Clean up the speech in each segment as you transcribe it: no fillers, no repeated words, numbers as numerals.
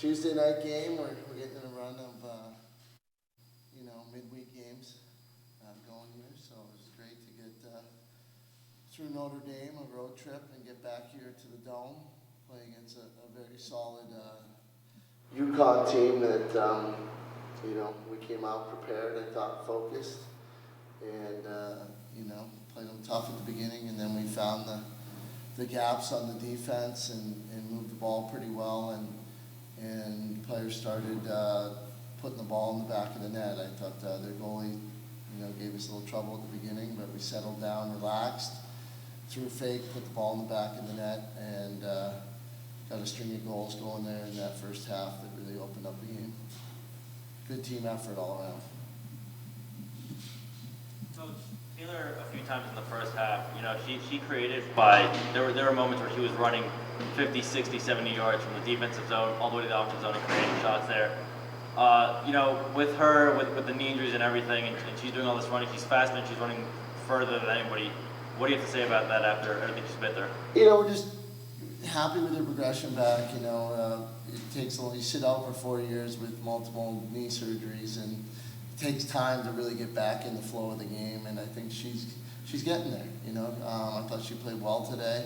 Tuesday night game, we're getting a run of, midweek games going here, so it was great to get through Notre Dame, a road trip, and get back here to the Dome, play against a very solid UConn team that, we came out prepared, I thought, focused, and, played them tough at the beginning, and then we found the gaps on the defense and moved the ball pretty well, and players started putting the ball in the back of the net. I thought their goalie, gave us a little trouble at the beginning, but we settled down, relaxed, threw a fake, put the ball in the back of the net, and got a string of goals going there in that first half that really opened up the game. Good team effort all around. Coach, Taylor, a few times in the first half, she created by, there were moments where she was running 50, 60, 70 yards from the defensive zone all the way to the offensive zone and creating shots there. With her, with the knee injuries and everything, and she's doing all this running, she's fast and she's running further than anybody. What do you have to say about that after everything she's been there? We're just happy with her progression back. It takes you sit out for 4 years with multiple knee surgeries, and it takes time to really get back in the flow of the game, and I think she's getting there. I thought she played well today,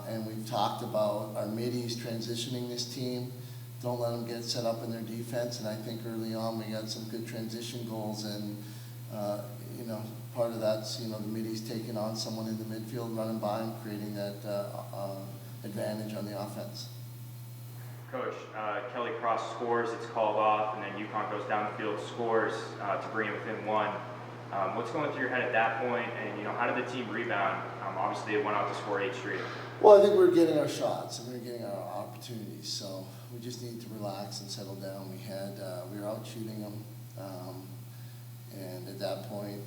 and we've talked about our middies transitioning this team. Don't let them get set up in their defense, and I think early on we got some good transition goals, and part of that's the middies taking on someone in the midfield, running by and creating that advantage on the offense. Coach, Kelly Cross scores, it's called off, and then UConn goes down the field, scores to bring it within one. What's going through your head at that point, and how did the team rebound? Obviously, they went out to score 8 straight. Well, I think we were getting our shots and we were getting our opportunities, so we just needed to relax and settle down. We were out shooting them, and at that point,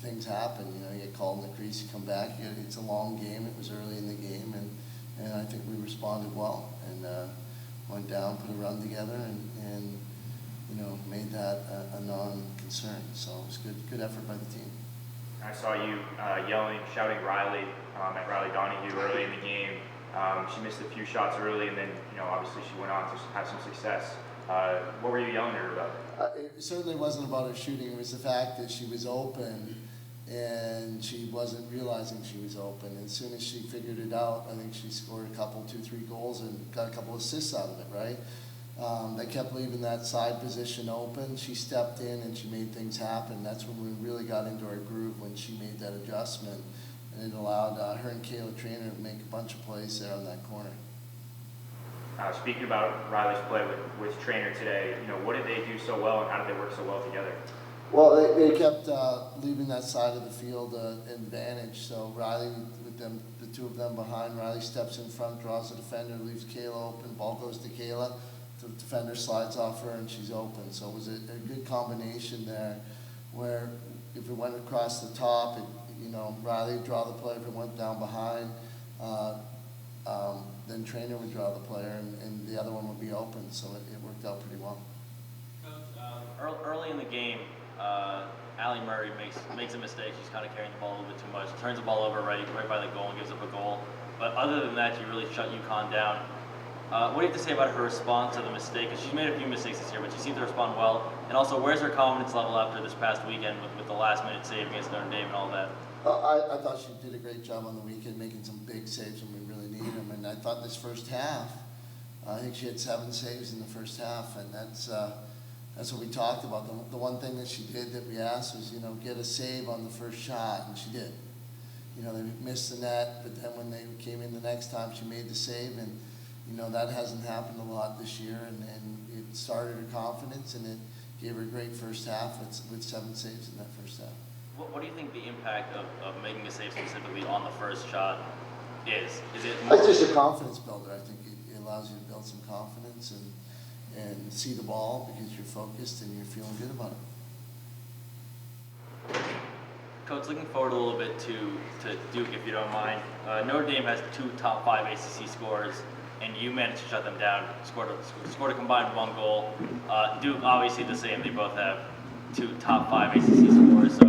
things happen. You get called in the crease, you come back. It's a long game. It was early in the game, and I think we responded well and went down, put a run together, and made that a non-concern. So it was good effort by the team. I saw you shouting Riley at Riley Donahue early in the game. She missed a few shots early, and then obviously she went on to have some success. What were you yelling at her about? It certainly wasn't about her shooting. It was the fact that she was open, and she wasn't realizing she was open. And as soon as she figured it out, I think she scored a couple, 2-3 goals and got a couple assists out of it, right? They kept leaving that side position open. She stepped in and she made things happen. That's when we really got into our groove, when she made that adjustment. And it allowed her and Kayla Trainer to make a bunch of plays there on that corner. Speaking about Riley's play with Trainer today, what did they do so well and how did they work so well together? Well, they kept leaving that side of the field advantage. So Riley, with them, the two of them behind, Riley steps in front, draws the defender, leaves Kayla open, ball goes to Kayla, the defender slides off her and she's open. So it was a good combination there where if it went across the top, Riley would draw the player. If it went down behind, then Trainer would draw the player and the other one would be open. So it worked out pretty well. Coach, early in the game, Allie Murray makes a mistake. She's kind of carrying the ball a little bit too much. Turns the ball over right by the goal and gives up a goal. But other than that, she really shut UConn down. What do you have to say about her response to the mistake? Because she's made a few mistakes this year, but she seems to respond well. And also, where's her confidence level after this past weekend with the last-minute save against Notre Dame and all that? I thought she did a great job on the weekend, making some big saves when we really needed them. And I thought this first half, I think she had 7 saves in the first half, and that's what we talked about. The one thing that she did that we asked was, get a save on the first shot, and she did. They missed the net, but then when they came in the next time, she made the save, and that hasn't happened a lot this year, and it started her confidence, and it gave her a great first half with 7 saves in that first half. What do you think the impact of making a save specifically on the first shot is? Is it It's just a confidence builder. I think it allows you to build some confidence and see the ball because you're focused and you're feeling good about it. Coach, looking forward a little bit to Duke, if you don't mind. Notre Dame has 2 top 5 ACC scorers, and you managed to shut them down. Scored a combined 1 goal. Duke, obviously the same. They both have 2 top 5 ACC scorers. So,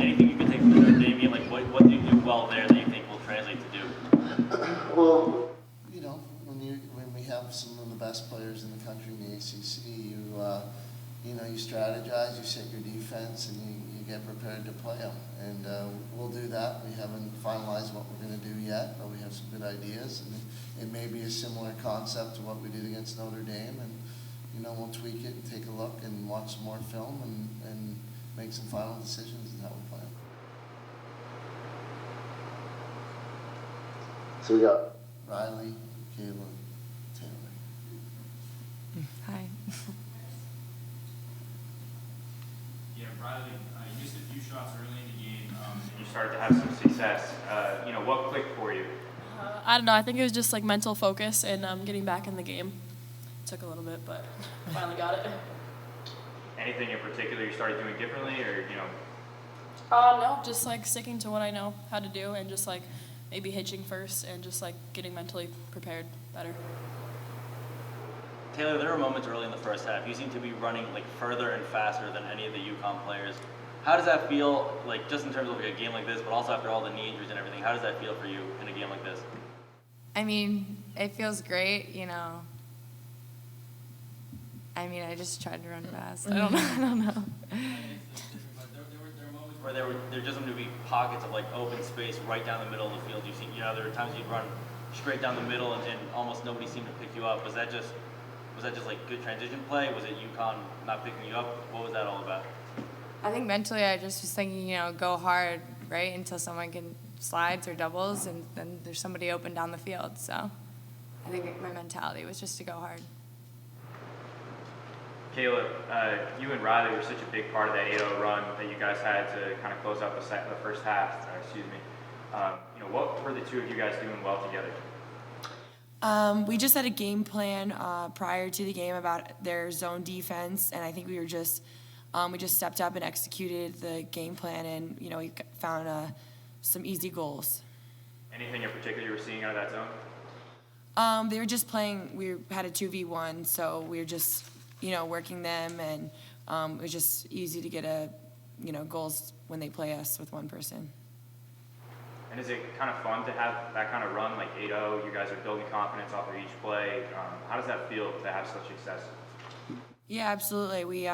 anything you can take from the Notre Dame game, like what do you do well there that you think will translate to Duke? Well, when we have have some of the best players in the country in the ACC, you strategize, you set your defense, and you get prepared to play them. And we'll do that. We haven't finalized what we're going to do yet, but we have some good ideas. And it may be a similar concept to what we did against Notre Dame. And, we'll tweak it and take a look and watch some more film and make some final decisions on how we play them. So we got Riley, Kayla, Taylor. Hi. Yeah, Riley, you missed a few shots early in the game, and you started to have some success. What clicked for you? I don't know. I think it was just like mental focus and getting back in the game. Took a little bit, but finally got it. Anything in particular you started doing differently, or No, just like sticking to what I know how to do and just like maybe hitching first and just like getting mentally prepared better. Taylor, there were moments early in the first half. You seem to be running like further and faster than any of the UConn players. How does that feel, like just in terms of like a game like this, but also after all the knee injuries and everything? How does that feel for you in a game like this? I mean, it feels great, I just tried to run fast. I don't know. There were moments where there just seemed to be pockets of like open space right down the middle of the field. There were times you'd run straight down the middle and almost nobody seemed to pick you up. Was that just like good transition play? Was it UConn not picking you up? What was that all about? I think mentally I just was thinking, go hard, right, until someone can slides or doubles, and then there's somebody open down the field. So I think my mentality was just to go hard. Caleb, you and Riley were such a big part of that 8-0 run that you guys had to kind of close out the first half. What were the two of you guys doing well together? We just had a game plan prior to the game about their zone defense, and I think we just stepped up and executed the game plan, and we found some easy goals. Anything in particular you were seeing out of that zone? They were just playing. We had a 2v1, so we were just working them, and it was just easy to get goals when they play us with one person. And is it kind of fun to have that kind of run like 8-0? You guys are building confidence off of each play. How does that feel to have such success? Yeah, absolutely. We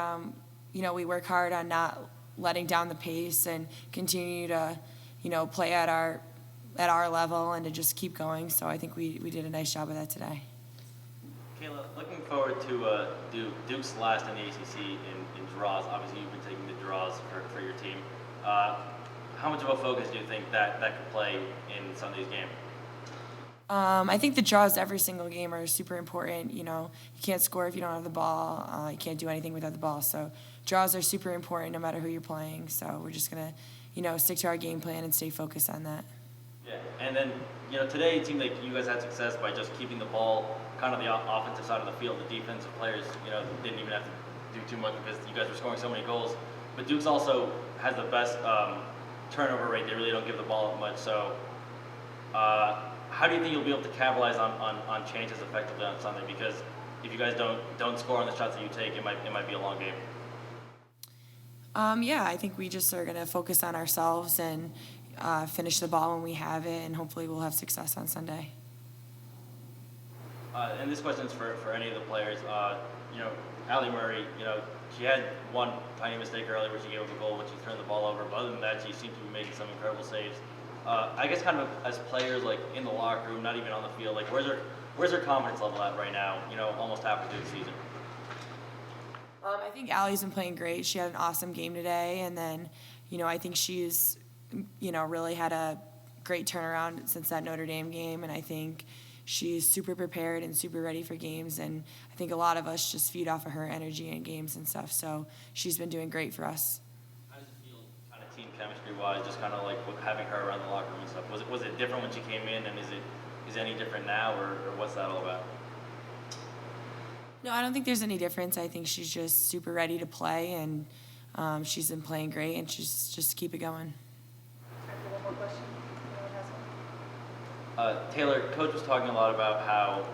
we work hard on not letting down the pace and continue to play at our level and to just keep going. So I think we did a nice job of that today. Kayla, looking forward to Duke's last in the ACC in draws. Obviously, you've been taking the draws for your team. How much of a focus do you think that could play in Sunday's game? I think the draws every single game are super important. You can't score if you don't have the ball. You can't do anything without the ball. So draws are super important no matter who you're playing. So we're just going to, stick to our game plan and stay focused on that. Yeah, and then, today it seemed like you guys had success by just keeping the ball kind of the offensive side of the field. The defensive players, didn't even have to do too much because you guys were scoring so many goals. But Duke's also has the best turnover rate. They really don't give the ball up much. So how do you think you'll be able to capitalize on changes effectively on Sunday? Because if you guys don't score on the shots that you take, it might be a long game. Yeah, I think we just are going to focus on ourselves and finish the ball when we have it, and hopefully we'll have success on Sunday. And this question's for any of the players. Allie Murray, she had one tiny mistake earlier where she gave up a goal when she turned the ball over, but other than that, she seemed to be making some incredible saves. I guess kind of as players, like in the locker room, not even on the field, like where's her confidence level at right now, almost halfway through the season? I think Allie's been playing great. She had an awesome game today, and then, I think she's, really had a great turnaround since that Notre Dame game, and I think she's super prepared and super ready for games, and I think a lot of us just feed off of her energy in games and stuff, so she's been doing great for us. How does it feel, kind of team chemistry-wise, just kind of like having her around the locker room and stuff? Was it different when she came in, and is it any different now, or what's that all about? No, I don't think there's any difference. I think she's just super ready to play, and she's been playing great, and she's just keep it going. One more question. Anyone has one? Taylor, Coach was talking a lot about how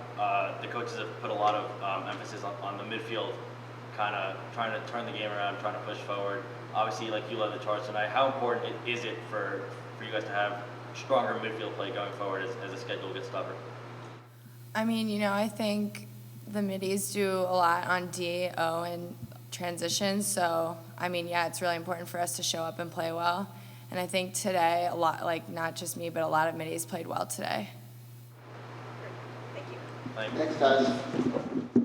the coaches have put a lot of emphasis on the midfield, kind of trying to turn the game around, trying to push forward. Obviously, like you led the charge tonight, how important is it for you guys to have stronger midfield play going forward as the schedule gets tougher? I mean, I think the middies do a lot on D, O, and transitions. So, I mean, yeah, it's really important for us to show up and play well. And I think today, a lot, like not just me, but a lot of middies played well today. Thank you. Thanks, guys.